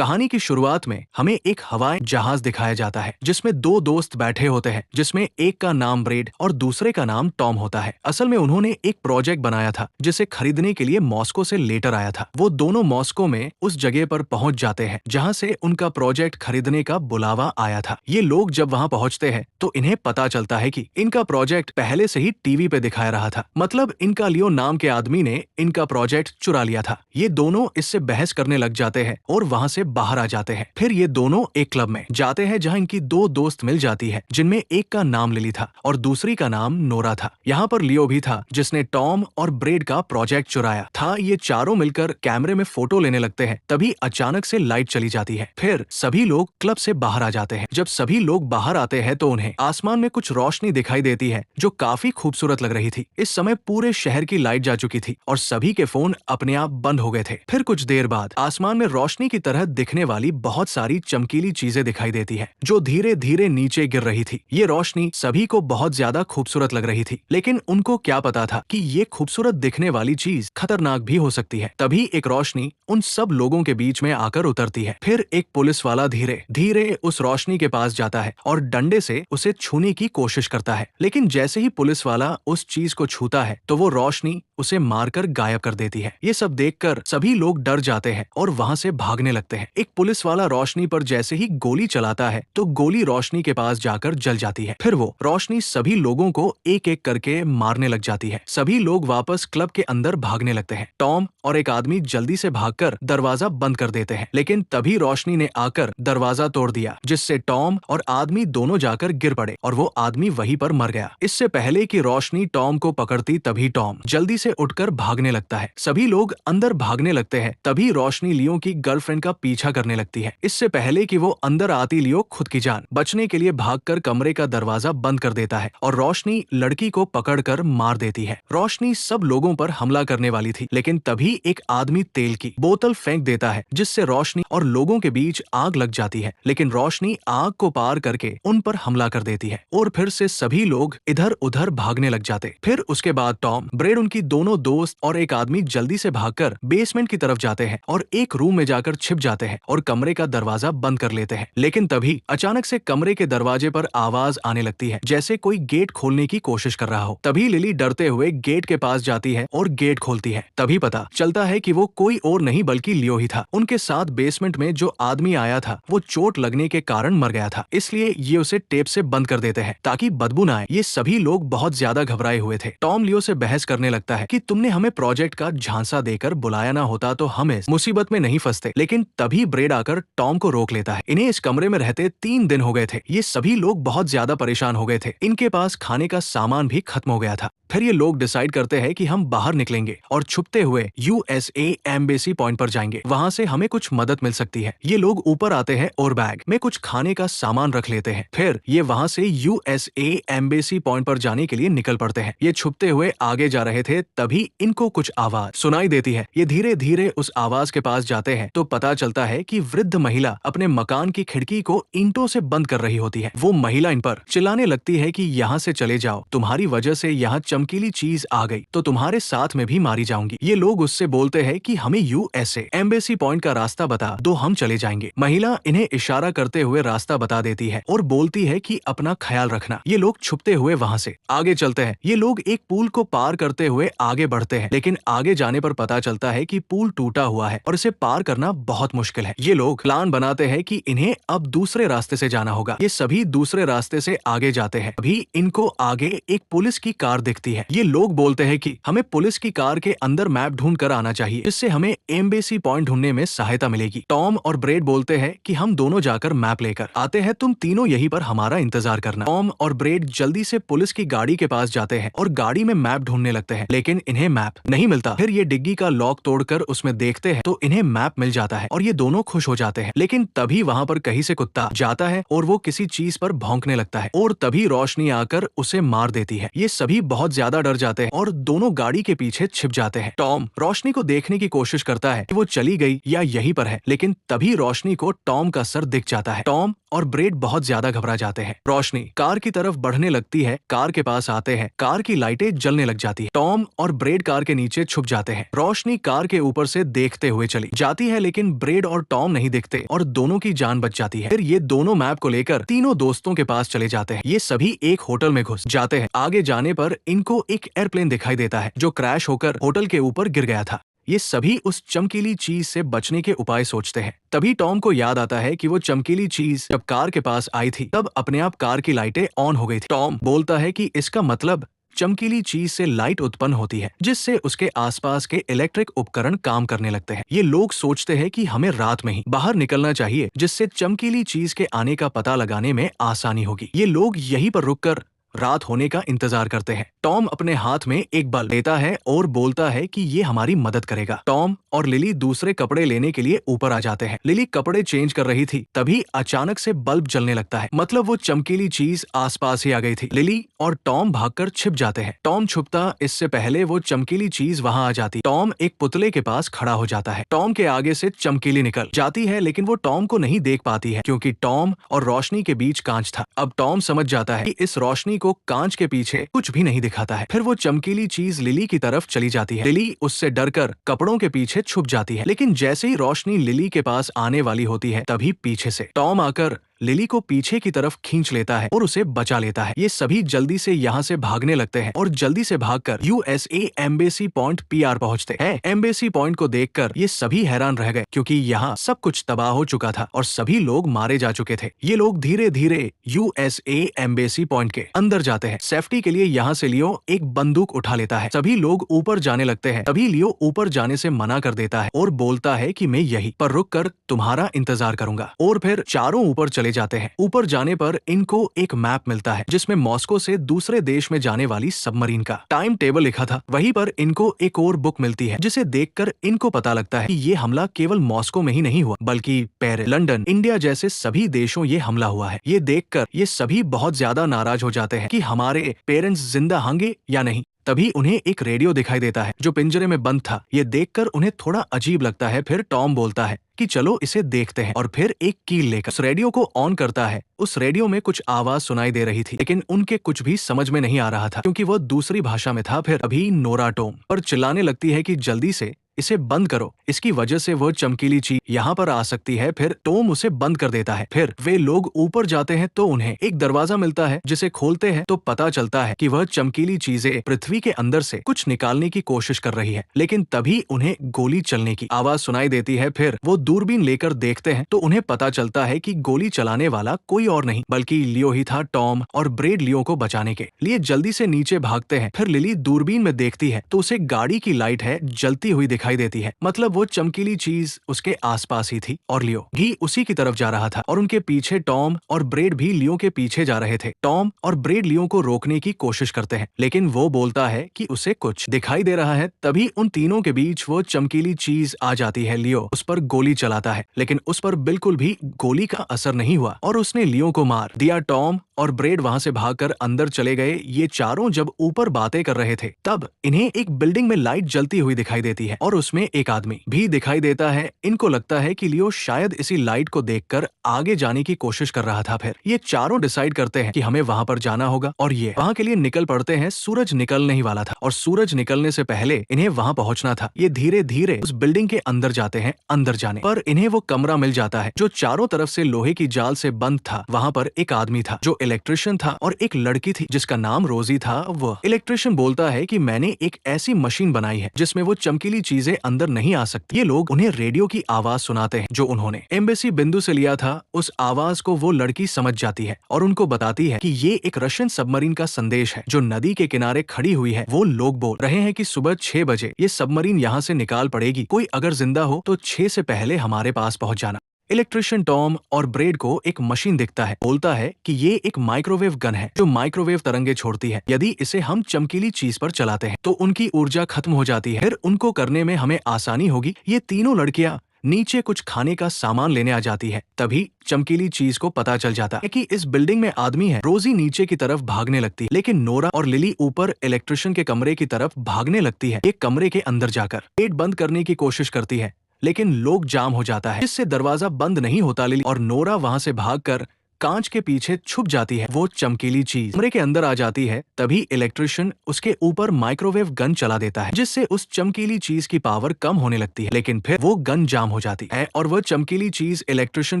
कहानी की शुरुआत में हमें एक हवाई जहाज दिखाया जाता है जिसमें दो दोस्त बैठे होते हैं, जिसमें एक का नाम ब्रेड और दूसरे का नाम टॉम होता है। असल में उन्होंने एक प्रोजेक्ट बनाया था जिसे खरीदने के लिए मॉस्को से लेटर आया था। वो दोनों मॉस्को में उस जगह पर पहुंच जाते हैं जहां से उनका प्रोजेक्ट खरीदने का बुलावा आया था। ये लोग जब वहां पहुंचते हैं तो इन्हें पता चलता है कि इनका प्रोजेक्ट पहले से ही टीवी पे दिखाया रहा था, मतलब इनका लियो नाम के आदमी ने इनका प्रोजेक्ट चुरा लिया था। ये दोनों इससे बहस करने लग जाते हैं और वहां से बाहर आ जाते हैं। फिर ये दोनों एक क्लब में जाते हैं जहां इनकी दो दोस्त मिल जाती है, जिनमें एक का नाम लिली था और दूसरी का नाम नोरा था। यहाँ पर लियो भी था जिसने टॉम और ब्रेड का प्रोजेक्ट चुराया था। ये चारों मिलकर कैमरे में फोटो लेने लगते हैं, तभी अचानक से लाइट चली जाती है। फिर सभी लोग क्लब से बाहर आ जाते हैं। जब सभी लोग बाहर आते हैं तो उन्हें आसमान में कुछ रोशनी दिखाई देती है जो काफी खूबसूरत लग रही थी। इस समय पूरे शहर की लाइट जा चुकी थी और सभी के फोन अपने आप बंद हो गए थे। फिर कुछ देर बाद आसमान में रोशनी की तरह दिखने वाली बहुत सारी चमकीली चीजें दिखाई देती है जो धीरे धीरे नीचे गिर रही थी। ये रोशनी सभी को बहुत ज्यादा खूबसूरत लग रही थी, लेकिन उनको क्या पता था कि ये खूबसूरत दिखने वाली चीज खतरनाक भी हो सकती है। तभी एक रोशनी उन सब लोगों के बीच में आकर उतरती है। फिर एक पुलिस वाला धीरे धीरे उस रोशनी के पास जाता है और डंडे से उसे छूने की कोशिश करता है, लेकिन जैसे ही पुलिस वाला उस चीज को छूता है तो वो रोशनी उसे मारकर गायब कर देती है। ये सब देखकर सभी लोग डर जाते हैं और वहां से भागने लगते हैं। एक पुलिस वाला रोशनी पर जैसे ही गोली चलाता है तो गोली रोशनी के पास जाकर जल जाती है। फिर वो रोशनी सभी लोगों को एक एक करके मारने लग जाती है। सभी लोग वापस क्लब के अंदर भागने लगते हैं। टॉम और एक आदमी जल्दी से भागकर दरवाजा बंद कर देते हैं, लेकिन तभी रोशनी ने आकर दरवाजा तोड़ दिया, जिससे टॉम और आदमी दोनों जाकर गिर पड़े और वो आदमी वहीं पर मर गया। इससे पहले कि रोशनी टॉम को पकड़ती तभी टॉम जल्दी से उठकर भागने लगता है। सभी लोग अंदर भागने लगते हैं। तभी रोशनी लियो की गर्लफ्रेंड का पीछा करने लगती है। इससे पहले कि वो अंदर आती लियो खुद की जान बचने के लिए भागकर कमरे का दरवाजा बंद कर देता है और रोशनी लड़की को पकड़कर मार देती है। रोशनी सब लोगों पर हमला करने वाली थी, लेकिन तभी एक आदमी तेल की बोतल फेंक देता है, जिससे रोशनी और लोगों के बीच आग लग जाती है। लेकिन रोशनी आग को पार करके उन पर हमला कर देती है और फिर से सभी लोग इधर उधर भागने लग जाते। फिर उसके बाद टॉम, ब्रेड, उनकी दोनों दोस्त और एक आदमी जल्दी से भागकर बेसमेंट की तरफ जाते हैं और एक रूम में जाकर छिप जाते हैं और कमरे का दरवाजा बंद कर लेते हैं। लेकिन तभी अचानक से कमरे के दरवाजे पर आवाज आने लगती है, जैसे कोई गेट खोलने की कोशिश कर रहा हो। तभी लिली डरते हुए गेट के पास जाती है और गेट खोलती है। तभी पता चलता है कि वो कोई और नहीं बल्कि लियो ही था। उनके साथ बेसमेंट में जो आदमी आया था वो चोट लगने के कारण मर गया था, इसलिए ये उसे टेप से बंद कर देते हैं ताकि बदबू न आए। ये सभी लोग बहुत ज्यादा घबराए हुए थे। टॉम लियो से बहस करने लगता है कि तुमने हमें प्रोजेक्ट का झांसा देकर बुलाया ना होता तो हम इस मुसीबत में नहीं फंसते। लेकिन तभी ब्रेड आकर टॉम को रोक लेता है। इन्हें इस कमरे में रहते 3 दिन हो गए थे। ये सभी लोग बहुत ज्यादा परेशान हो गए थे। इनके पास खाने का सामान भी खत्म हो गया था। फिर ये लोग डिसाइड करते हैं कि हम बाहर निकलेंगे और छुपते हुए यूएसए एम्बेसी पॉइंट पर जाएंगे। वहां से हमें कुछ मदद मिल सकती है। ये लोग ऊपर आते हैं और बैग में कुछ खाने का सामान रख लेते हैं। फिर ये वहां से यूएसए एम्बेसी पॉइंट पर जाने के लिए निकल पड़ते हैं। ये छुपते हुए आगे जा रहे थे, तभी इनको कुछ आवाज सुनाई देती है। ये धीरे धीरे उस आवाज के पास जाते हैं तो पता चलता है कि वृद्ध महिला अपने मकान की खिड़की को ईंटों से बंद कर रही होती है। वो महिला इन पर चिल्लाने लगती है कि यहाँ से चले जाओ, तुम्हारी वजह से यहाँ चमकीली चीज आ गई तो तुम्हारे साथ में भी मारी जाऊंगी। ये लोग उससे बोलते हैं कि हमें यूएसए एम्बेसी पॉइंट का रास्ता बता दो, हम चले जाएंगे। महिला इन्हें इशारा करते हुए रास्ता बता देती है और बोलती है कि अपना ख्याल रखना। ये लोग छुपते हुए वहां से आगे चलते हैं। ये लोग एक पुल को पार करते हुए आगे बढ़ते हैं, लेकिन आगे जाने पर पता चलता है कि पुल टूटा हुआ है और इसे पार करना बहुत मुश्किल है। ये लोग प्लान बनाते हैं कि इन्हें अब दूसरे रास्ते से जाना होगा। ये सभी दूसरे रास्ते से आगे जाते हैं। अभी इनको आगे एक पुलिस की कार दिखती है। ये लोग बोलते हैं कि हमें पुलिस की कार के अंदर मैप ढूंढ कर आना चाहिए, इससे हमें एम्बेसी पॉइंट ढूंढने में सहायता मिलेगी। टॉम और ब्रेड बोलते हैं कि हम दोनों जाकर मैप लेकर आते हैं, तुम तीनों यहीं पर हमारा इंतजार करना। टॉम और ब्रेड जल्दी से पुलिस की गाड़ी के पास जाते हैं और गाड़ी में मैप ढूंढने लगते हैं, लेकिन इन्हें मैप नहीं मिलता। फिर ये डिग्गी का लॉक तोड़कर उसमें देखते हैं तो इन्हें मैप मिल जाता है और ये दोनों खुश हो जाते हैं। लेकिन तभी वहां पर कहीं से कुत्ता जाता है और वो किसी चीज पर भौंकने लगता है और तभी रोशनी आकर उसे मार देती है। ये सभी बहुत ज्यादा डर जाते हैं और दोनों गाड़ी के पीछे छिप जाते हैं। टॉम रोशनी को देखने की कोशिश करता है कि वो चली गई या यहीं पर है, लेकिन तभी रोशनी को टॉम का सर दिख जाता है। टॉम और ब्रेड बहुत ज्यादा घबरा जाते हैं। रोशनी कार की तरफ बढ़ने लगती है। कार के पास आते हैं, कार की लाइटें जलने लग जाती है। टॉम और ब्रेड कार के नीचे छुप जाते हैं। रोशनी कार के ऊपर से देखते हुए चली जाती है, लेकिन ब्रेड और टॉम नहीं दिखते और दोनों की जान बच जाती है। फिर ये दोनों मैप को लेकर तीनों दोस्तों के पास चले जाते हैं। ये सभी एक होटल में घुस जाते हैं। आगे जाने पर इनको एक एयरप्लेन दिखाई देता है जो क्रैश होकर होटल के ऊपर गिर गया था। ये सभी उस चमकीली चीज से बचने के उपाय सोचते हैं। तभी टॉम को याद आता है कि वो चमकीली चीज जब कार के पास आई थी तब अपने आप कार की लाइटें ऑन हो गई थी। टॉम बोलता है कि इसका मतलब चमकीली चीज से लाइट उत्पन्न होती है जिससे उसके आसपास के इलेक्ट्रिक उपकरण काम करने लगते हैं। ये लोग सोचते हैं कि हमें रात में ही बाहर निकलना चाहिए जिससे चमकीली चीज के आने का पता लगाने में आसानी होगी। ये लोग यहीं पर रुककर रात होने का इंतजार करते हैं। टॉम अपने हाथ में एक बल्ब लेता है और बोलता है कि ये हमारी मदद करेगा। टॉम और लिली दूसरे कपड़े लेने के लिए ऊपर आ जाते हैं। लिली कपड़े चेंज कर रही थी तभी अचानक से बल्ब जलने लगता है, मतलब वो चमकीली चीज आसपास ही आ गई थी। लिली और टॉम भागकर छिप जाते हैं। टॉम छुपता इससे पहले वो चमकीली चीज वहां आ जाती। टॉम एक पुतले के पास खड़ा हो जाता है। टॉम के आगे से चमकीली निकल जाती है लेकिन वो टॉम को नहीं देख पाती है क्योंकि टॉम और रोशनी के बीच कांच था। अब टॉम समझ जाता है कि इस रोशनी को कांच के पीछे कुछ भी नहीं दिखाता है। फिर वो चमकीली चीज लिली की तरफ चली जाती है। लिली उससे डरकर कपड़ों के पीछे छुप जाती है लेकिन जैसे ही रोशनी लिली के पास आने वाली होती है तभी पीछे से टॉम आकर लिली को पीछे की तरफ खींच लेता है और उसे बचा लेता है। ये सभी जल्दी से यहाँ से भागने लगते हैं और जल्दी से भागकर यूएसए एम्बेसी पॉइंट पीआर पहुँचते हैं। एम्बेसी पॉइंट को देखकर ये सभी हैरान रह गए क्योंकि यहाँ सब कुछ तबाह हो चुका था और सभी लोग मारे जा चुके थे। ये लोग धीरे धीरे यूएसए एम्बेसी पॉइंट के अंदर जाते हैं। सेफ्टी के लिए यहाँ से लियो एक बंदूक उठा लेता है। सभी लोग ऊपर जाने लगते हैं। तभी लियो ऊपर जाने से मना कर देता है और बोलता है कि मैं यहीं पर रुककर तुम्हारा इंतजार करूंगा। और फिर चारों ऊपर चले जाते हैं। ऊपर जाने पर इनको एक मैप मिलता है जिसमें मॉस्को से दूसरे देश में जाने वाली सबमरीन का टाइम टेबल लिखा था। वहीं पर इनको एक और बुक मिलती है जिसे देखकर इनको पता लगता है कि ये हमला केवल मॉस्को में ही नहीं हुआ बल्कि पेरिस, लंदन, इंडिया जैसे सभी देशों ये हमला हुआ है। ये देखकर ये सभी बहुत ज्यादा नाराज हो जाते हैं कि हमारे पेरेंट्स जिंदा होंगे या नहीं। तभी उन्हें एक रेडियो दिखाई देता है जो पिंजरे में बंद था। ये देखकर उन्हें थोड़ा अजीब लगता है। फिर टॉम बोलता है कि चलो इसे देखते हैं और फिर एक कील लेकर उस रेडियो को ऑन करता है। उस रेडियो में कुछ आवाज सुनाई दे रही थी लेकिन उनके कुछ भी समझ में नहीं आ रहा था क्योंकि वो दूसरी भाषा में था। फिर अभी नोरा टॉम पर चिल्लाने लगती है कि जल्दी से इसे बंद करो, इसकी वजह से वो चमकीली चीज यहाँ पर आ सकती है। फिर टॉम उसे बंद कर देता है। फिर वे लोग ऊपर जाते हैं तो उन्हें एक दरवाजा मिलता है जिसे खोलते हैं तो पता चलता है कि वह चमकीली चीजें पृथ्वी के अंदर से कुछ निकालने की कोशिश कर रही है। लेकिन तभी उन्हें गोली चलने की आवाज सुनाई देती है। फिर वो दूरबीन लेकर देखते हैं तो उन्हें पता चलता है कि गोली चलाने वाला कोई और नहीं बल्कि लियो ही था। टॉम और ब्रेड लियो को बचाने के लिए जल्दी से नीचे भागते हैं। फिर लिली दूरबीन में देखती है तो उसे गाड़ी की लाइट है जलती हुई दिखाई देती है, मतलब वो चमकीली चीज उसके आसपास ही थी और लियो भी उसी की तरफ जा रहा था और उनके पीछे टॉम और ब्रेड भी लियो के पीछे जा रहे थे। टॉम और ब्रेड लियो को रोकने की कोशिश करते हैं लेकिन वो बोलता है कि उसे कुछ दिखाई दे रहा है। तभी उन तीनों के बीच वो चमकीली चीज आ जाती है। लियो उस पर गोली चलाता है लेकिन उस पर बिल्कुल भी गोली का असर नहीं हुआ और उसने लियो को मार दिया। टॉम और ब्रेड वहां से भागकर अंदर चले गए। ये चारों जब ऊपर बातें कर रहे थे तब इन्हें एक बिल्डिंग में लाइट जलती हुई दिखाई देती है और उसमें एक आदमी भी दिखाई देता है। इनको लगता है कि लियो शायद इसी लाइट को देखकर आगे जाने की कोशिश कर रहा था। फिर ये चारों डिसाइड करते हैं कि हमें वहां पर जाना होगा और ये वहां के लिए निकल पड़ते हैं। सूरज निकलने ही वाला था और सूरज निकलने से पहले इन्हें वहां पहुंचना था। ये धीरे धीरे उस बिल्डिंग के अंदर जाते हैं। अंदर जाने पर इन्हें वो कमरा मिल जाता है जो चारों तरफ से लोहे की जाल से बंद था। वहां पर एक आदमी था जो इलेक्ट्रिशियन था और एक लड़की थी जिसका नाम रोजी था। वह इलेक्ट्रिशियन बोलता है कि मैंने एक ऐसी मशीन बनाई है जिसमें वो चमकीली चीजें अंदर नहीं आ सकती। ये लोग उन्हें रेडियो की आवाज सुनाते हैं जो उन्होंने एम्बेसी बिंदु से लिया था। उस आवाज को वो लड़की समझ जाती है और उनको बताती है कि ये एक रशियन सबमरीन का संदेश है जो नदी के किनारे खड़ी हुई है। वो लोग बोल रहे हैं कि सुबह 6 बजे ये सबमरीन यहाँ से निकाल पड़ेगी। कोई अगर जिंदा हो तो 6 से पहले हमारे पास पहुँच जाना। इलेक्ट्रिशियन टॉम और ब्रेड को एक मशीन दिखता है। बोलता है कि ये एक माइक्रोवेव गन है जो माइक्रोवेव तरंगे छोड़ती है। यदि इसे हम चमकीली चीज पर चलाते हैं तो उनकी ऊर्जा खत्म हो जाती है। फिर उनको करने में हमें आसानी होगी। ये तीनों लड़कियां नीचे कुछ खाने का सामान लेने आ जाती है। तभी चमकीली चीज को पता चल जाता है कि इस बिल्डिंग में आदमी है। रोजी नीचे की तरफ भागने लगती है लेकिन नोरा और लिली ऊपर इलेक्ट्रिशियन के कमरे की तरफ भागने लगती है। एक कमरे के अंदर जाकर गेट बंद करने की कोशिश करती है लेकिन लोग जाम हो जाता है जिससे दरवाजा बंद नहीं होता। लिली और नोरा वहां से भागकर कांच के पीछे छुप जाती है वो चमकीली चीज। कमरे के अंदर आ जाती है, तभी इलेक्ट्रिशियन उसके ऊपर माइक्रोवेव गन चला देता है, जिससे उस चमकीली चीज की पावर कम होने लगती है। लेकिन फिर वो गन जाम हो जाती है और वह चमकीली चीज इलेक्ट्रिशियन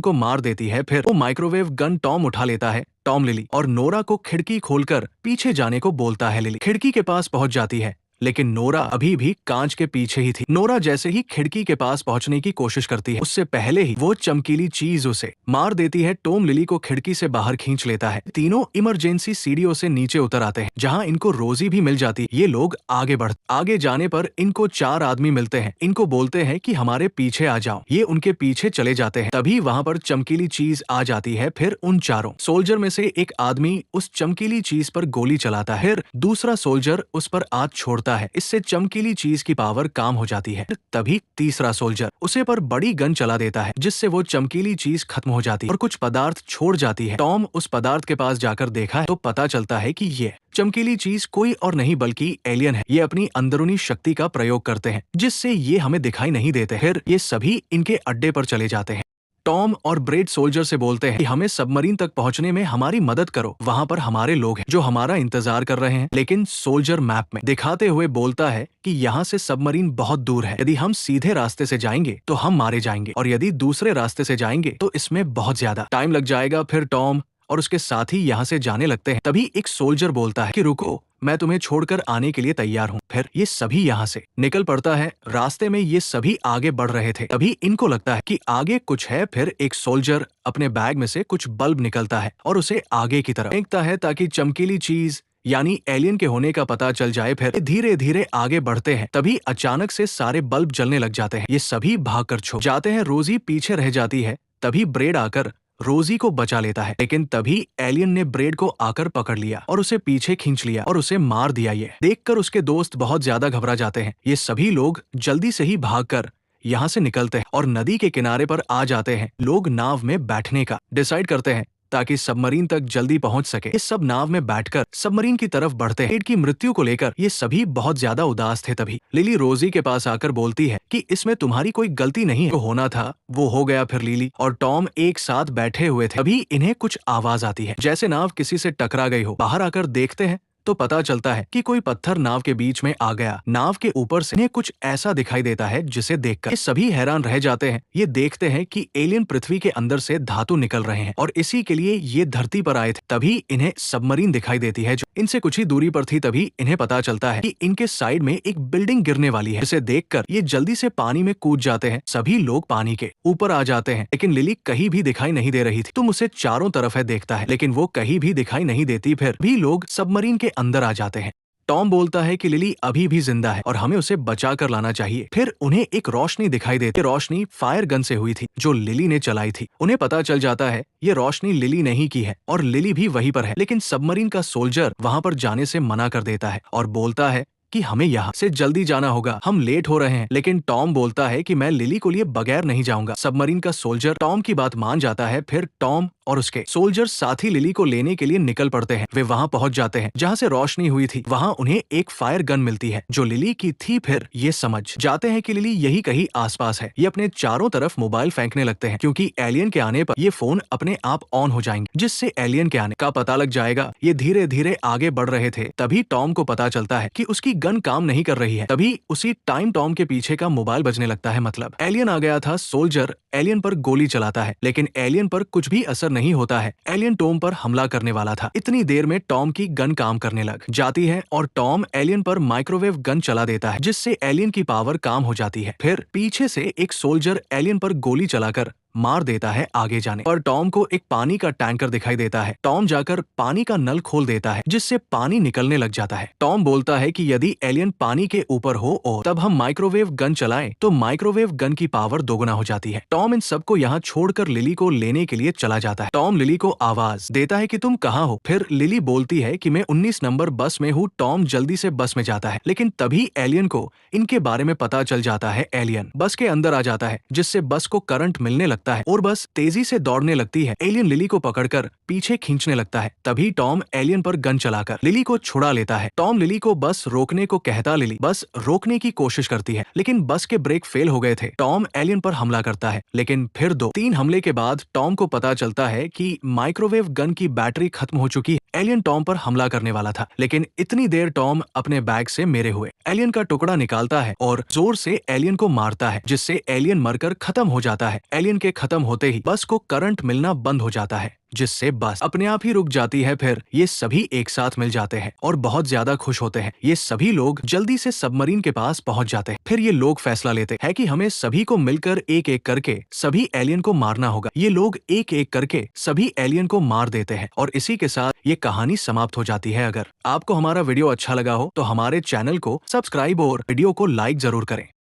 को मार देती है। फिर वो माइक्रोवेव गन टॉम उठा लेता है। टॉम लिली और नोरा को खिड़की खोलकर पीछे जाने को बोलता है। लिली खिड़की के पास पहुंच जाती है, लेकिन नोरा अभी भी कांच के पीछे ही थी। नोरा जैसे ही खिड़की के पास पहुंचने की कोशिश करती है, उससे पहले ही वो चमकीली चीज उसे मार देती है। टॉम लिली को खिड़की से बाहर खींच लेता है। तीनों इमरजेंसी सीढ़ियों से नीचे उतर आते हैं, जहां इनको रोजी भी मिल जाती है। ये लोग आगे जाने पर इनको 4 आदमी मिलते हैं। इनको बोलते हैं कि हमारे पीछे आ जाओ। ये उनके पीछे चले जाते हैं। तभी वहां पर चमकीली चीज आ जाती है। फिर उन चारों सोल्जर में से एक आदमी उस चमकीली चीज पर गोली चलाता है। फिर दूसरा सोल्जर उस पर आग छोड़ता है। इससे चमकीली चीज की पावर काम हो जाती है। तभी तीसरा सोल्जर उसे पर बड़ी गन चला देता है, जिससे वो चमकीली चीज खत्म हो जाती है और कुछ पदार्थ छोड़ जाती है। टॉम उस पदार्थ के पास जाकर देखा है तो पता चलता है कि ये चमकीली चीज कोई और नहीं बल्कि एलियन है। ये अपनी अंदरूनी शक्ति का प्रयोग करते हैं, जिससे ये हमें दिखाई नहीं देते। फिर ये सभी इनके अड्डे पर चले जाते हैं। टॉम और ब्रेड सोल्जर से बोलते हैं कि हमें सबमरीन तक पहुंचने में हमारी मदद करो, वहां पर हमारे लोग हैं जो हमारा इंतजार कर रहे हैं। लेकिन सोल्जर मैप में दिखाते हुए बोलता है कि यहाँ से सबमरीन बहुत दूर है। यदि हम सीधे रास्ते से जाएंगे तो हम मारे जाएंगे, और यदि दूसरे रास्ते से जाएंगे तो इसमें बहुत ज्यादा टाइम लग जाएगा। फिर टॉम और उसके साथी यहाँ से जाने लगते हैं। तभी एक सोल्जर बोलता है कि रुको, मैं तुम्हें छोड़कर आने के लिए तैयार हूँ। फिर ये सभी यहाँ से निकल पड़ता है। रास्ते में ये सभी आगे बढ़ रहे थे, तभी इनको लगता है कि आगे कुछ है। फिर एक सोल्जर अपने बैग में से कुछ बल्ब निकलता है और उसे आगे की तरफ फेंकता है, ताकि चमकीली चीज यानी एलियन के होने का पता चल जाए। फिर धीरे धीरे आगे बढ़ते हैं, तभी अचानक से सारे बल्ब जलने लग जाते हैं। ये सभी भागकर छुप जाते हैं। रोजी पीछे रह जाती है। तभी ब्रेड आकर रोजी को बचा लेता है, लेकिन तभी एलियन ने ब्रेड को आकर पकड़ लिया और उसे पीछे खींच लिया और उसे मार दिया। ये देखकर उसके दोस्त बहुत ज्यादा घबरा जाते हैं। ये सभी लोग जल्दी से ही भागकर यहाँ से निकलते हैं और नदी के किनारे पर आ जाते हैं। लोग नाव में बैठने का डिसाइड करते हैं ताकि सबमरीन तक जल्दी पहुंच सके। ये सब नाव में बैठकर सबमरीन की तरफ बढ़ते हैं। ब्रेड की मृत्यु को लेकर ये सभी बहुत ज्यादा उदास थे। तभी लिली रोजी के पास आकर बोलती है कि इसमें तुम्हारी कोई गलती नहीं है, जो होना था वो हो गया। फिर लिली और टॉम एक साथ बैठे हुए थे, तभी इन्हें कुछ आवाज आती है, जैसे नाव किसी से टकरा गई हो। बाहर आकर देखते हैं तो पता चलता है कि कोई पत्थर नाव के बीच में आ गया। नाव के ऊपर से इन्हें कुछ ऐसा दिखाई देता है जिसे देखकर ये सभी हैरान रह जाते हैं। ये देखते हैं कि एलियन पृथ्वी के अंदर से धातु निकल रहे हैं और इसी के लिए ये धरती पर आए थे। तभी इन्हें सबमरीन दिखाई देती है जो इनसे कुछ ही दूरी पर थी। तभी इन्हें पता चलता है कि इनके साइड में एक बिल्डिंग गिरने वाली है, जिसे देखकर ये जल्दी से पानी में कूद जाते हैं। सभी लोग पानी के ऊपर आ जाते हैं, लेकिन लिली कहीं भी दिखाई नहीं दे रही थी। तुम उसे चारों तरफ है देखता है, लेकिन वो कहीं भी दिखाई नहीं देती। फिर भी लोग सबमरीन के अंदर आ जाते हैं। टॉम बोलता है कि लिली अभी भी जिंदा है और हमें उसे बचा कर लाना चाहिए। फिर उन्हें एक रोशनी दिखाई देती है। रोशनी फायर गन से हुई थी जो लिली ने चलाई थी। उन्हें पता चल जाता है ये रोशनी लिली नहीं की है और लिली भी वहीं पर है, लेकिन सबमरीन का सोल्जर वहां पर जाने से मना कर देता है और बोलता है कि हमें यहाँ से जल्दी जाना होगा, हम लेट हो रहे हैं। लेकिन टॉम बोलता है कि मैं लिली को लिए बगैर नहीं जाऊंगा। सबमरीन का सोल्जर टॉम की बात मान जाता है। फिर टॉम और उसके सोल्जर साथी लिली को लेने के लिए निकल पड़ते हैं। वे वहां पहुंच जाते हैं जहां से रोशनी हुई थी। वहां उन्हें एक फायर गन मिलती है जो लिली की थी। फिर ये समझ जाते हैं कि लिली यही कहीं आसपास है। ये अपने चारों तरफ मोबाइल फेंकने लगते हैं, क्योंकि एलियन के आने पर ये फोन अपने आप ऑन हो जाएंगे, जिससे एलियन के आने का पता लग जाएगा। ये धीरे धीरे आगे बढ़ रहे थे, तभी टॉम को पता चलता है कि उसकी गन काम नहीं कर रही है। तभी उसी टाइम टॉम के पीछे का मोबाइल बजने लगता है, मतलब एलियन आ गया था। सोल्जर एलियन पर गोली चलाता है, लेकिन एलियन पर कुछ भी असर नहीं होता है। एलियन टॉम पर हमला करने वाला था। इतनी देर में टॉम की गन काम करने लग जाती है और टॉम एलियन पर माइक्रोवेव गन चला देता है, जिससे एलियन की पावर काम हो जाती है। फिर पीछे से एक सोल्जर एलियन पर गोली चलाकर मार देता है आगे जाने पर। टॉम को एक पानी का टैंकर दिखाई देता है। टॉम जाकर पानी का नल खोल देता है, जिससे पानी निकलने लग जाता है। टॉम बोलता है कि यदि एलियन पानी के ऊपर हो और तब हम माइक्रोवेव गन चलाएं तो माइक्रोवेव गन की पावर दोगुना हो जाती है। टॉम इन सबको यहाँ छोड़कर लिली को लेने के लिए चला जाता है। टॉम लिली को आवाज देता है कि तुम कहाँ हो। फिर लिली बोलती है कि मैं 19 नंबर बस में हूँ। टॉम जल्दी से बस में जाता है, लेकिन तभी एलियन को इनके बारे में पता चल जाता है। एलियन बस के अंदर आ जाता है, जिससे बस को करंट मिलने लगता है लगता है और बस तेजी से दौड़ने लगती है। एलियन लिली को पकड़कर पीछे खींचने लगता है। तभी टॉम एलियन पर गन चलाकर लिली को छुड़ा लेता है। टॉम लिली को बस रोकने को कहता, लिली बस रोकने की कोशिश करती है, लेकिन बस के ब्रेक फेल हो गए थे। टॉम एलियन पर हमला करता है, लेकिन फिर 2-3 हमले के बाद टॉम को पता चलता है कि माइक्रोवेव गन की बैटरी खत्म हो चुकी है। एलियन टॉम पर हमला करने वाला था, लेकिन इतनी देर टॉम अपने बैग से मेरे हुए एलियन का टुकड़ा निकालता है और जोर से एलियन को मारता है, जिससे एलियन मरकर खत्म हो जाता है। एलियन के खत्म होते ही बस को करंट मिलना बंद हो जाता है, जिससे बस अपने आप ही रुक जाती है। फिर ये सभी एक साथ मिल जाते हैं और बहुत ज्यादा खुश होते हैं। ये सभी लोग जल्दी से सबमरीन के पास पहुंच जाते हैं। फिर ये लोग फैसला लेते हैं कि हमें सभी को मिलकर एक एक करके सभी एलियन को मारना होगा। ये लोग एक एक करके सभी एलियन को मार देते हैं और इसी के साथ ये कहानी समाप्त हो जाती है। अगर आपको हमारा वीडियो अच्छा लगा हो तो हमारे चैनल को सब्सक्राइब और वीडियो को लाइक जरूर करें।